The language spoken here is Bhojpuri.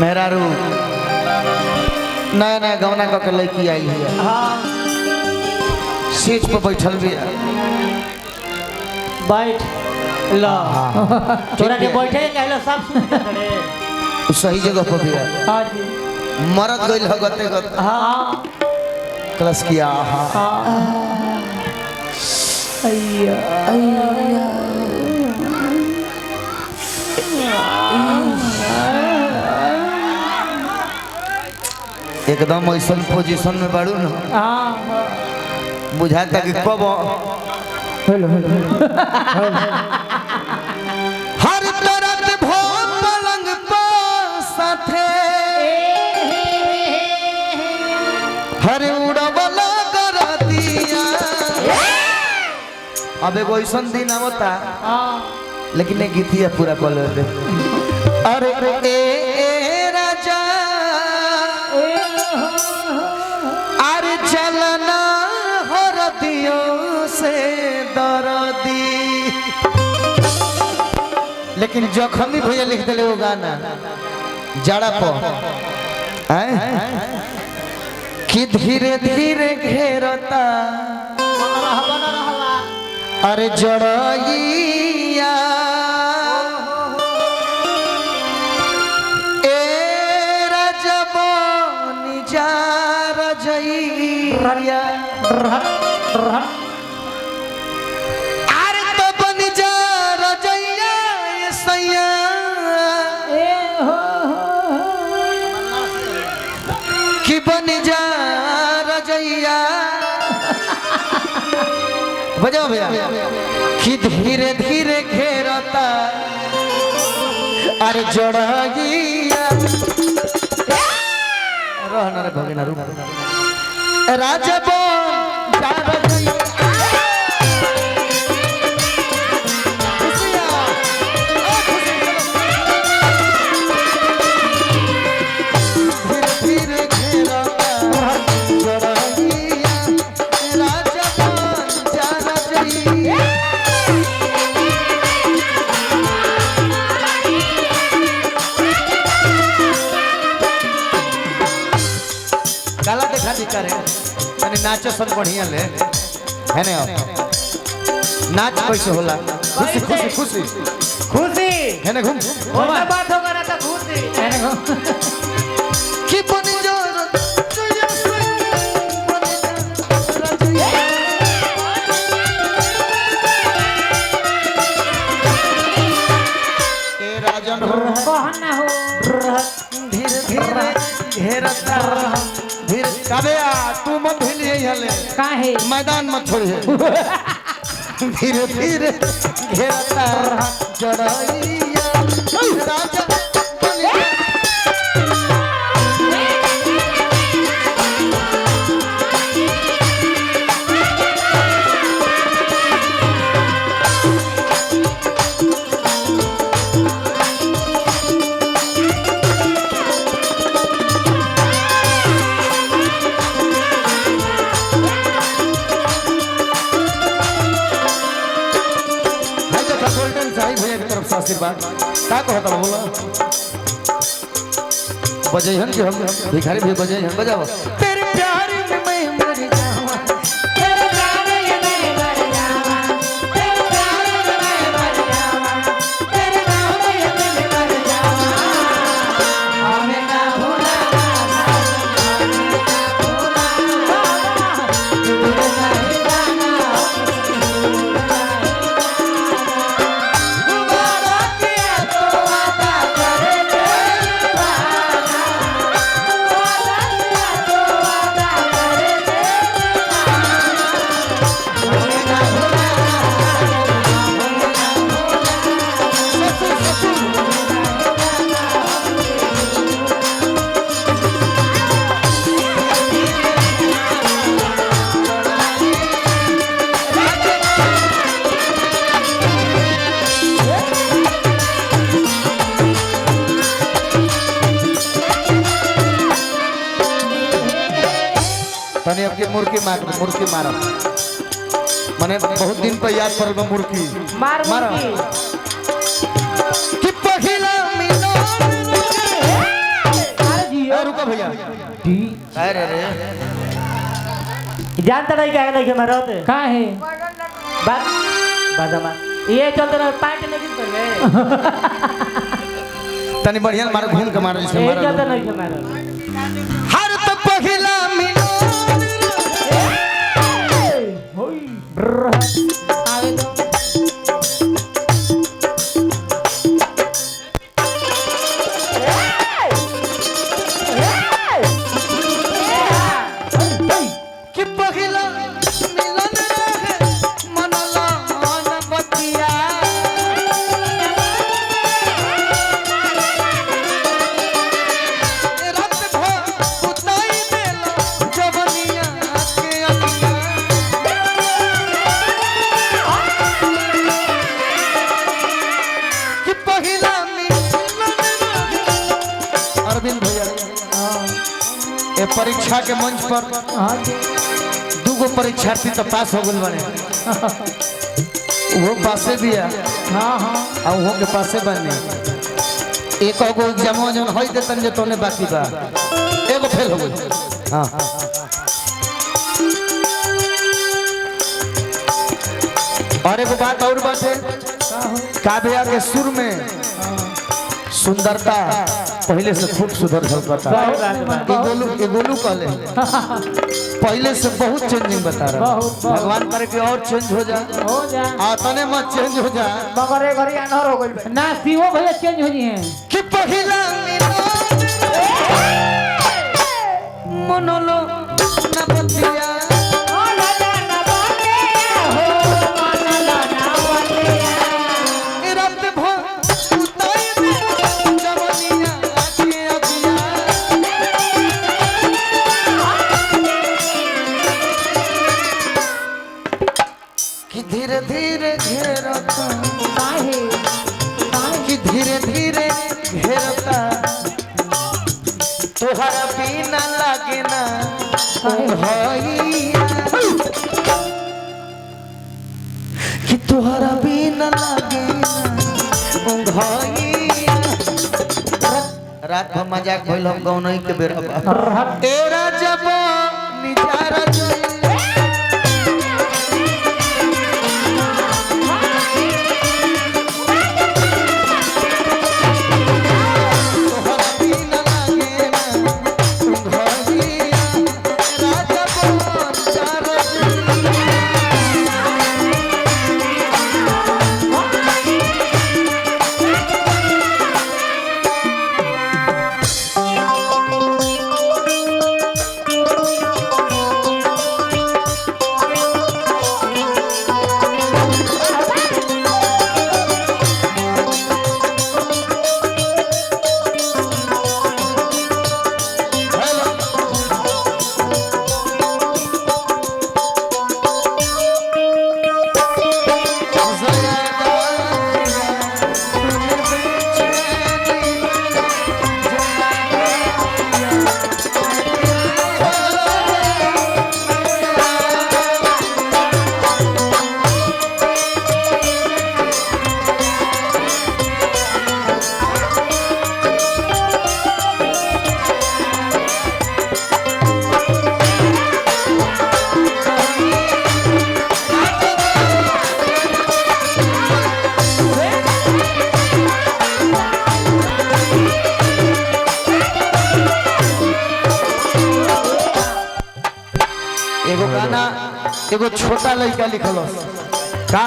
मेहरारू नया नया गवना का लड़की आई है। हाँ सीट पर बैठल भी है। बैठ लो तोरा के बैठे कहलो सब सुन के खड़े सही जगह पर भी है। हाँ जी मरद गइल गते गते हाँ क्लास किया। हाँ अय्या एकदम ऐसा पोजीशन में बाड़ू न हाँ बुझाता कि कब हेलो हेलो हर तरफ भोग पलंग पर साथे हर उड़वला कर दिया। अब एगो ऐसा दिन आवता लेकिन एक गीतिया पूरा कॉल दे। अरे ए राजा अरे चलना हरदियों से दर्दी। लेकिन जखमी भैया लिख दिले वो गाना जड़ा पर कि धीरे धीरे घेरता अरे जड़इया ए रजबनी जा रजइया अरे तो बनी जा रजइया ये सैया कि बनी जा रजइया बजाओ भैया कि धीरे धीरे घेरता अरे जड़गिया रहना रे भगिना रूप राजा बन जा रजइया खुशिया ओ खुशी धीरे धीरे घेरता जड़गिया राजा बन जा रजइया। काला देखा दी करे तने नाचो सब बढ़िया ले है ने अब नाच कैसे होला खुशी खुशी खुशी खुशी है ने घूम ओमा बात होगा ना तो खुशी है ना कि बनी जो तुझे से बनी जा ए राजन कहन ना हो धीरे धीरे घेरता धीरे काबेया तू मत भूलिए हले काहे मैदान मत छोड़िए धीरे धीरे घेरता जड़इया राजा आशीर्वाद का कहता बोला बजैहन कि हम भिखारी भी बजैहन बजाओ तेरे प्यार में मैं मर जाऊं तेरे प्यार में मैं मर जाऊं तेरे प्यार में मैं मर जाऊं तेरे नाम में मैं मर जाऊं हमें ना भूलना दूर नहीं जाना तने अब के मुर्गी मारो मने बहुत दिन पर याद पड़ल मुर्गी मार मारो मुर्गी कि पहिला मिलन भैया टी अरे रे जानता नहीं क्या नहीं मैं रहते का है बात बादामा ये चलते रहे पैंट नहीं कर गए तनी बढ़िया मार घूम के मार जैसे ये मार चलते नहीं मैं हर तो पहिला मिलो होई आवे तो कि पहिला मिलन रहे मनला मन बतिया रात भर उताई देला जवनिया के अतिया कि पहिला मिलन रहे अरविंद भैया ए परीक्षा के मंच पर हां दूगो परीक्षार्थी तो पास हो गए बने वो पासे भी है हां हां और वो के पासे बने एक गो एग्जाम जन होई दे तन जे तोने बाकी बा एगो फेल हो गई हां और एगो बात और बात है काव्या के सुर में सुंदरता पहले से खूब सुधर झलकता ये गोलू कहले पहले से बहुत चेंजिंग बता रहा बहुत। भगवान करे कि और चेंज हो जाए हो जा आतने मत चेंज हो जाए मगर एक घड़ी अनहर हो गई ना सीओ भैया चेंज हो जी हैं कि पहिला मनलो न बतिया रात भर उताई दे जवनिया के अतिया कि धीरे धीरे घेरता कि धीरे धीरे घेरता तोहरा बिना लागे ना भैया कि तोहरा बिना लागे ना भैया रात भर मजाक भइल हम गाँव नहीं के बेरा तेरा जब निजारा एगो गाना एगो छोटा लड़का लिखल का